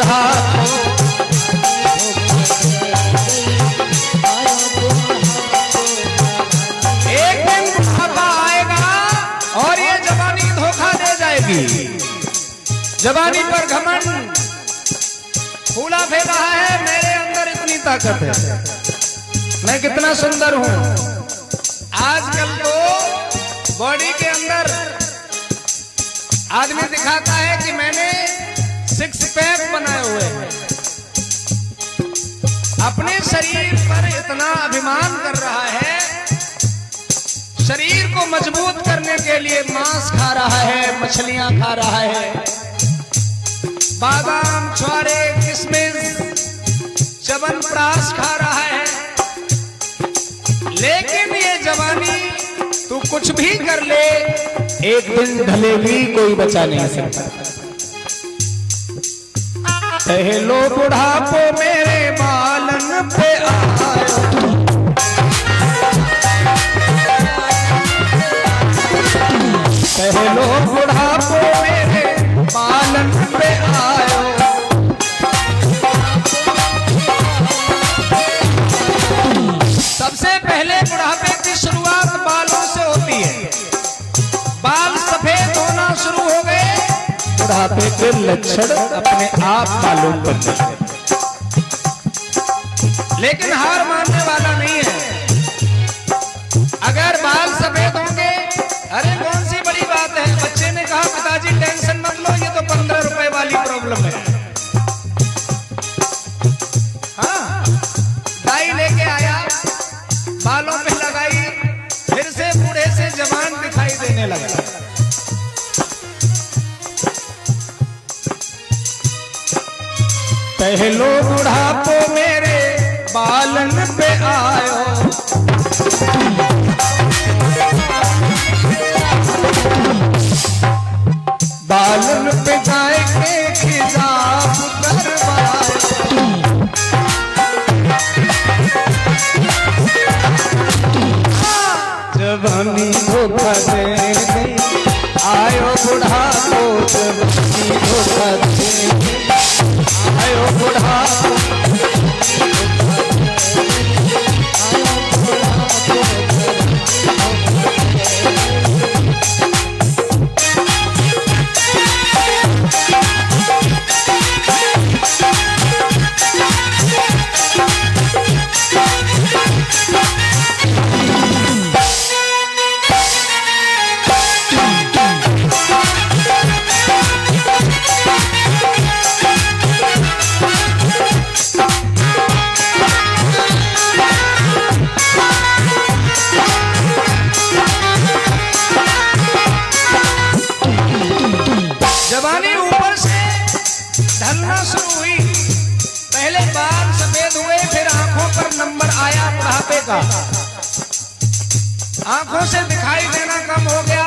बुढ़ापो। एक दिन बुढ़ापा आएगा और ये जवानी धोखा दे जाएगी। जवानी पर घमंड फूला फेर रहा है, मेरे अंदर इतनी ताकत है, मैं कितना सुंदर हूं। आजकल तो बॉडी के अंदर आदमी दिखाता है कि मैंने 6 पैक बनाए हुए हैं। अपने शरीर पर इतना अभिमान कर रहा है, शरीर को मजबूत करने के लिए मांस खा रहा है, मछलियां खा रहा है, बादाम, छुआरे, किशमिश, च्यवनप्राश खा रहा है। लेकिन ये जवानी तू कुछ भी कर ले, एक दिन ढलेगी, कोई बचा नहीं सकता। पहलो बुढ़ापो मेरे बालन पे आयो, पहलो बुढ़ापो मेरे बालन पे आयो। सबसे पहले बुढ़ापे की शुरुआत बालों से होती है। बाल सफेद होना शुरू हो गए, बुढ़ापे के लक्षण अपने आप मालूम पड़ते हैं। लेकिन हार मानने वाला नहीं है। अगर बाल सफेद होंगे, अरे कौन सी बड़ी बात है। बच्चे ने कहा पिताजी टेंशन मत लो, ये तो 15 रुपए वाली प्रॉब्लम है। हाँ, डाई लेके आया, बालों पे लगाई, फिर से बूढ़े से जवान दिखाई देने लगा। पहलो बुढ़ापो मेरे बालन पे आयो, बालन पे जाके खिजाब करवाए। जवानी धोखा दे गई, आयो बुढ़ापो, जवानी धोखा दे गई, आयो बुढ़ापो। जवानी ऊपर से ढलना शुरू हुई। पहले बाल सफेद हुए, फिर आंखों पर नंबर आया बुढ़ापे का। आंखों से दिखाई देना कम हो गया,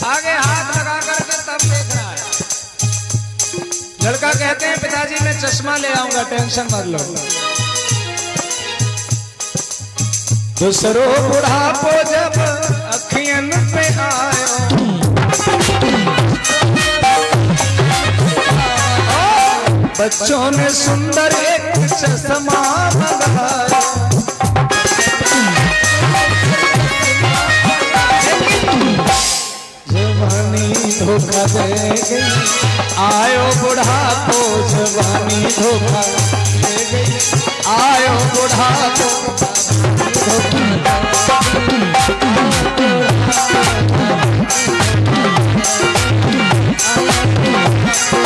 आगे हाथ लगा करके तब देख रहा है। लड़का कहते हैं पिताजी मैं चश्मा ले आऊंगा, टेंशन मत लो। दूसरो बुढ़ापो जब अखियन पे आयो, बच्चों ने सुंदर एक चश्मा लगाया। जवानी धोखा दे गई, आयो बुढ़ापो, जवानी धोखा दे गई, आयो बुढ़ापो।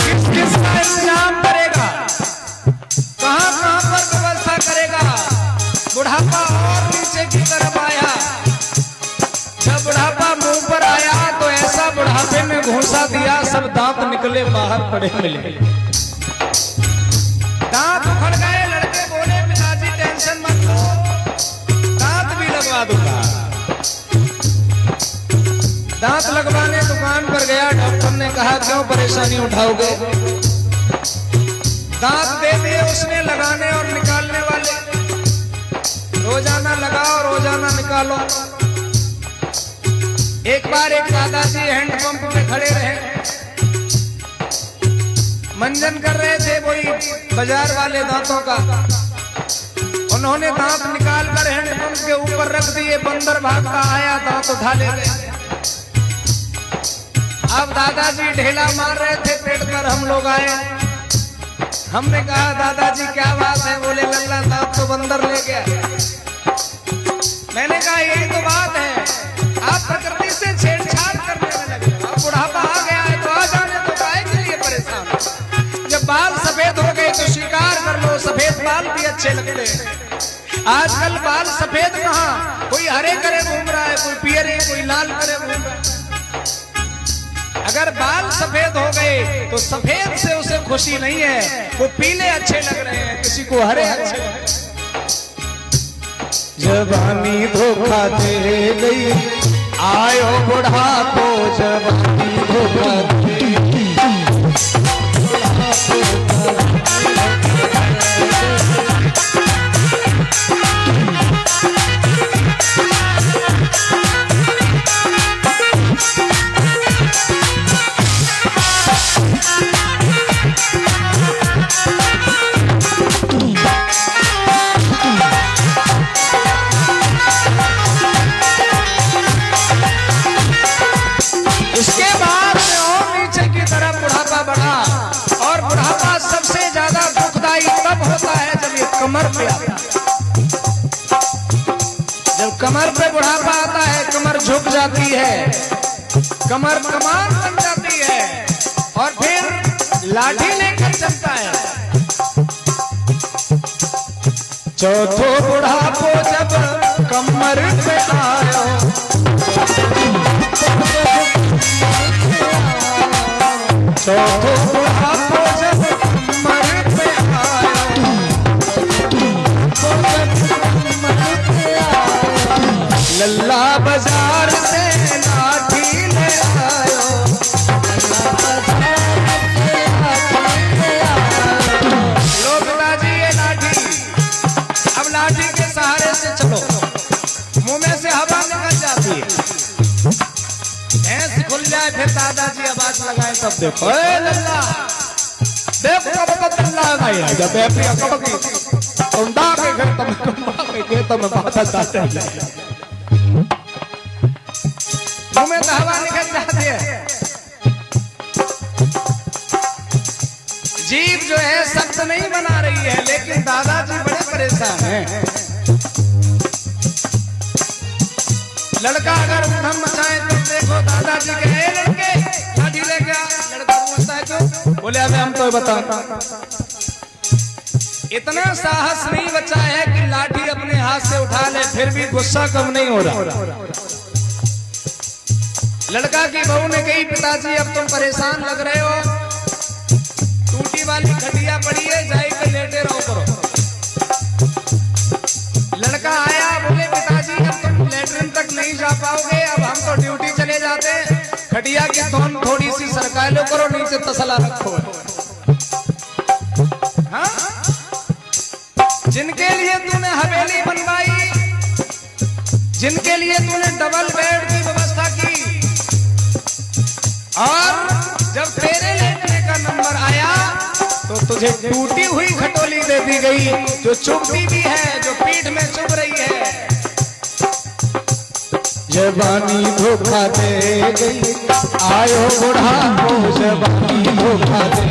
किस किस का इंतजाम करेगा, कहां कहां पर व्यवस्था करेगा। बुढ़ापा और नीचे की तरफ आया। जब बुढ़ापा मुंह पर आया तो ऐसा बुढ़ापे में घूंसा दिया, सब दांत निकले बाहर पड़े मिले। दांत उखड़ गए। लड़के बोले पिताजी टेंशन मत लो, दांत भी लगवा दूंगा। दांत लगवाने दुकान पर गया, डॉक्टर ने कहा क्यों परेशानी उठाओगे। दांत दे दिए उसने लगाने और निकालने वाले। रोजाना लगाओ, रोजाना निकालो। एक बार एक दादाजी हैंडपंप में खड़े रहे, मंजन कर रहे थे वही बाजार वाले दांतों का। उन्होंने दांत निकाल कर हैंडपंप के ऊपर रख दिए। बंदर भागता आया, दांत उठा ले गए। अब दादाजी ढेला मार रहे थे पेट पर, हम लोग आए। हमने कहा दादाजी क्या बात है? बोले लल्ला दांत तो बंदर ले गया। मैंने कहा यही तो बात है, आप प्रकृति से छेड़छाड़ करने में लगे। अब बुढ़ापा आ गया है तो आ जाने तो काहे के लिए परेशान? जब बाल सफेद हो गए तो स्वीकार कर लो, सफेद बाल भी अच्छे लगते हैं। आजकल बाल सफेद कहाँ, कोई हरे करे घूम रहा है, कोई पीले, कोई लाल करे घूम रहा है। अगर बाल सफेद हो गए तो सफेद से उसे खुशी नहीं है, वो पीले अच्छे लग रहे हैं, किसी को हरे अच्छे लग रहे हैं। जवानी धोखा दे गई, आयो बुढ़ापो जवानी धोखा दे गई। कमर पे आता है। जब कमर पे बुढ़ापा आता है, कमर झुक जाती है, कमर कमान बन जाती है और फिर लाठी लेकर चलता है। चौथो बुढ़ापो जब कमर पे आयो, चौथो बुढ़ापो जब कमर पे आयो, लल्ला बाजार से लाठी ले आयो। लो पिताजी ये लाठी, अब लाठी के सहारे से चलो, मुंह में से हवा निकल जाती है, भैंस खुल जाए फिर दादाजी आवाज लगाए तब देखो। ए लल्ला देखो कब लल्ला गया जब बेपी कब उंडा के घर तब के तब बात जाते हैं, मुंह में हवा निकल जाती है। जीभ जो है सख्त नहीं बना रही है, लेकिन दादाजी बड़े परेशान हैं। लड़का अगर उधम मचाए तो देखो दादाजी के लड़के लाठी ले गया। लड़का पूछता है क्यों? बोले अबे हम तो बता, इतना साहस नहीं बचा है कि लाठी अपने हाथ से उठा ले, फिर भी गुस्सा कम नहीं हो रहा। लड़का की बहू ने कही पिताजी अब तुम परेशान लग रहे हो, टूटी वाली खटिया पड़ी है, जाके लेटे रहो करो। लड़का आया, बोले पिताजी अब तुम लेटरिन तक नहीं जा पाओगे, अब हम तो ड्यूटी चले जाते हैं, खटिया की धोन थोड़ी सी सरका लो करो, नीचे तसला रखो। हाँ? जिनके लिए तूने हवेली बनवाई, जिनके लिए तूने डबल बेड की व्यवस्था की, और जब तेरे लेटने का नंबर आया तो तुझे टूटी हुई खटोली दे दी गई, जो चुभती भी है, जो पीठ में चुभ रही है। जवानी धोखा दे गई, आयो बुढ़ापो जवानी धोखा दे